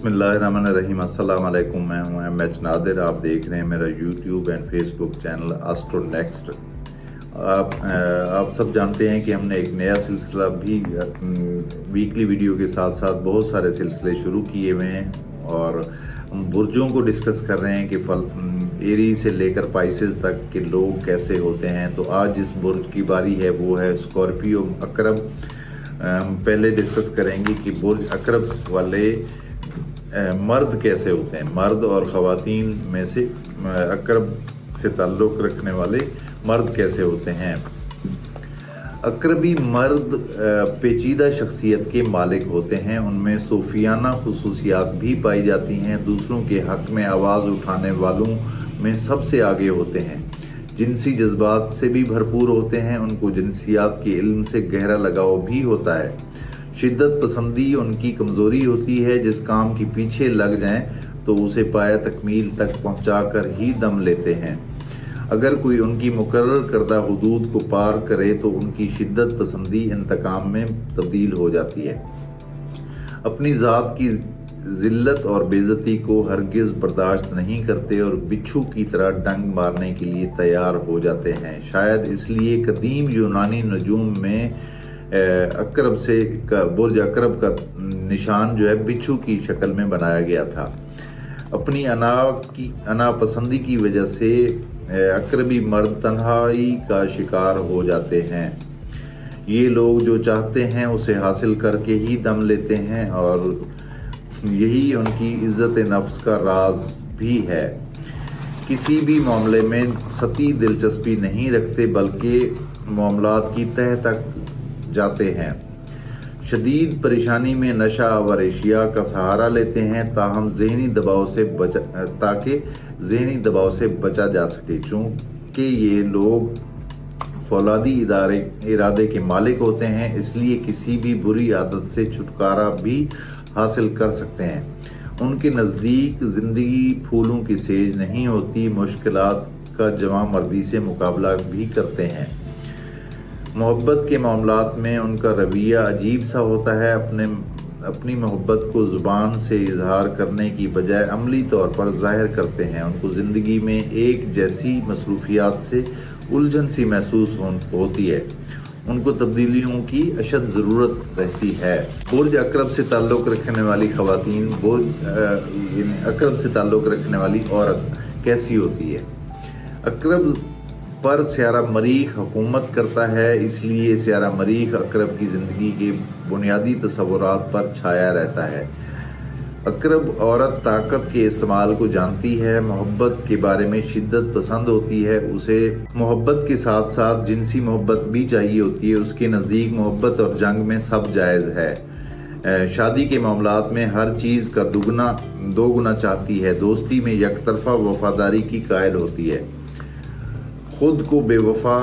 बिस्मिल्लाहिर्रहमानिर्रहीम। अस्सलाम वालेकुम। मैं हूं MH नादिर। आप देख रहे हैं मेरा YouTube and Facebook channel astro next. आप सब जानते हैं कि हमने एक नया सिलसिला भी वीकली वीडियो के साथ साथ बहुत सारे सिलसिले शुरू किए हुए हैं और हम बुर्जों को डिस्कस कर रहे हैं कि एरी से लेकर पाइसेस तक के लोग कैसे होते हैं। तो आज जिस बुर्ज की बारी है वो है स्कॉर्पियो अकरब। हम पहले डिस्कस करेंगे कि बुर्ज अकरब वाले मर्द कैसे होते हैं। मर्द और ख़वातीन में से अकरब से ताल्लुक़ रखने वाले मर्द कैसे होते हैं। अकरबी मर्द पेचीदा शख्सियत के मालिक होते हैं। उनमें सूफियाना खुसूसियात भी पाई जाती हैं। दूसरों के हक़ में आवाज़ उठाने वालों में सबसे आगे होते हैं। जिनसी जज्बात से भी भरपूर होते हैं। उनको जिनसियात के इल्म से गहरा लगाव भी होता है। शिद्दत पसंदी उनकी कमज़ोरी होती है। जिस काम के पीछे लग जाएं तो उसे पाया तकमील तक पहुंचाकर ही दम लेते हैं। अगर कोई उनकी मुकर्रर करदा हुदूद को पार करे तो उनकी शिद्दत पसंदी इंतकाम में तब्दील हो जाती है। अपनी ज़ात की ज़िल्लत और बेइज्जती को हरगिज़ बर्दाश्त नहीं करते और बिच्छू की तरह डंग मारने के लिए तैयार हो जाते हैं। शायद इसलिए कदीम यूनानी नजूम में बुर्ज अकरब का निशान जो है बिच्छू की शक्ल में बनाया गया था। अपनी अना पसंदी की वजह से अकरबी मर्द तन्हाई का शिकार हो जाते हैं। ये लोग जो चाहते हैं उसे हासिल करके ही दम लेते हैं और यही उनकी इज़्ज़त नफ्स का राज भी है। किसी भी मामले में सती दिलचस्पी नहीं रखते बल्कि मामलात की तह तक जाते हैं। शदीद परेशानी में नशा व एशिया का सहारा लेते हैं ताकि ज़हनी दबाव से बचा जा सके। चूँकि ये लोग फौलादी इरादे के मालिक होते हैं इसलिए किसी भी बुरी आदत से छुटकारा भी हासिल कर सकते हैं। उनके नज़दीक ज़िंदगी फूलों की सेज नहीं होती। मुश्किलात का जवां मर्दी से मुकाबला भी करते हैं। मोहब्बत के मामलात में उनका रवैया अजीब सा होता है। अपनी मोहब्बत को ज़ुबान से इजहार करने की बजाय अमली तौर पर ज़ाहिर करते हैं। उनको ज़िंदगी में एक जैसी मसरूफियात से उलझन सी महसूस होती है। उनको तब्दीलियों की अशद ज़रूरत रहती है। बुर्ज अकरब से ताल्लुक़ रखने वाली ख़वातीन, अकरब से ताल्लुक़ रखने वाली औरत कैसी होती है। अकरब पर स्यारा मरीख हुकूमत करता है इसलिए स्यारा मरीख अकरब की ज़िंदगी के बुनियादी तसव्वुरात पर छाया रहता है। अकरब औरत ताकत के इस्तेमाल को जानती है। मोहब्बत के बारे में शिद्दत पसंद होती है। उसे मोहब्बत के साथ साथ जिनसी मोहब्बत भी चाहिए होती है। उसके नज़दीक मोहब्बत और जंग में सब जायज़ है। शादी के मामलात में हर चीज़ का दो गुना चाहती है। दोस्ती में यकतरफा वफादारी की कायल होती है। खुद को बेवफा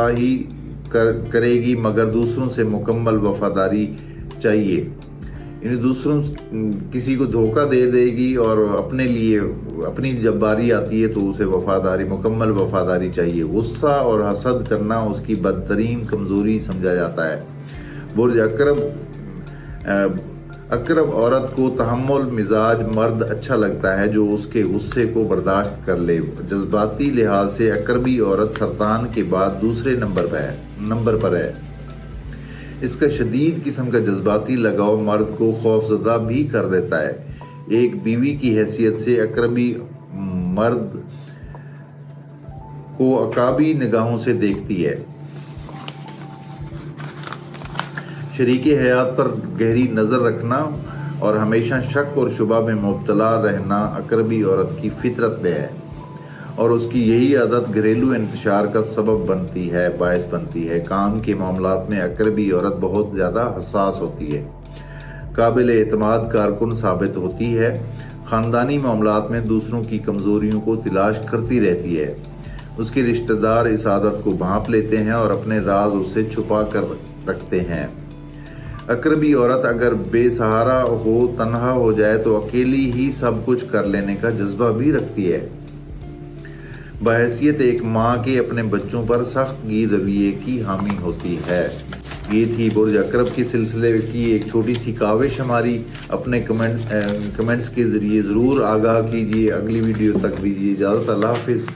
ही करेगी मगर दूसरों से मुकम्मल वफादारी चाहिए। दूसरों किसी को धोखा दे देगी और अपनी जब बारी आती है तो उसे मुकम्मल वफादारी चाहिए। गुस्सा और हसद करना उसकी बदतरीन कमज़ोरी समझा जाता है। बुर्ज अकरब औरत को तहम्मुल मिजाज मर्द अच्छा लगता है जो उसके गुस्से को बर्दाश्त कर ले। जज्बाती लिहाज से अकरबी औरत सरतान के बाद दूसरे नंबर पर है। इसका शदीद किस्म का जज्बाती लगाव मर्द को खौफजदा भी कर देता है। एक बीवी की हैसियत से अकरबी मर्द को अकाबी निगाहों से देखती है। शरीके हयात पर गहरी नज़र रखना और हमेशा शक और शुबा में मुब्तला रहना अकरबी औरत की फितरत में है और उसकी यही आदत घरेलू इंतशार का सबब बायस बनती है। काम के मामलात में अकरबी औरत बहुत ज़्यादा हसास होती है। काबिल एतमाद कारकुन साबित होती है। ख़ानदानी मामलात में दूसरों की कमज़ोरियों को तलाश करती रहती है। उसके रिश्तेदार इस आदत को भांप लेते हैं और अपने राज उससे छुपा कर रखते हैं। अकरबी औरत अगर बेसहारा हो, तन्हा हो जाए तो अकेली ही सब कुछ कर लेने का जज्बा भी रखती है। بحیثیت ایک ماں کے اپنے بچوں پر سخت گیر رویے کی حامی ہوتی ہے۔ یہ تھی برج عقرب کے سلسلے کی ایک چھوٹی سی کاوش ہماری۔ اپنے کمنٹس کے ذریعے ضرور آگاہ کیجیے۔ اگلی ویڈیو تک دیجیے اجازت۔ اللہ حافظ۔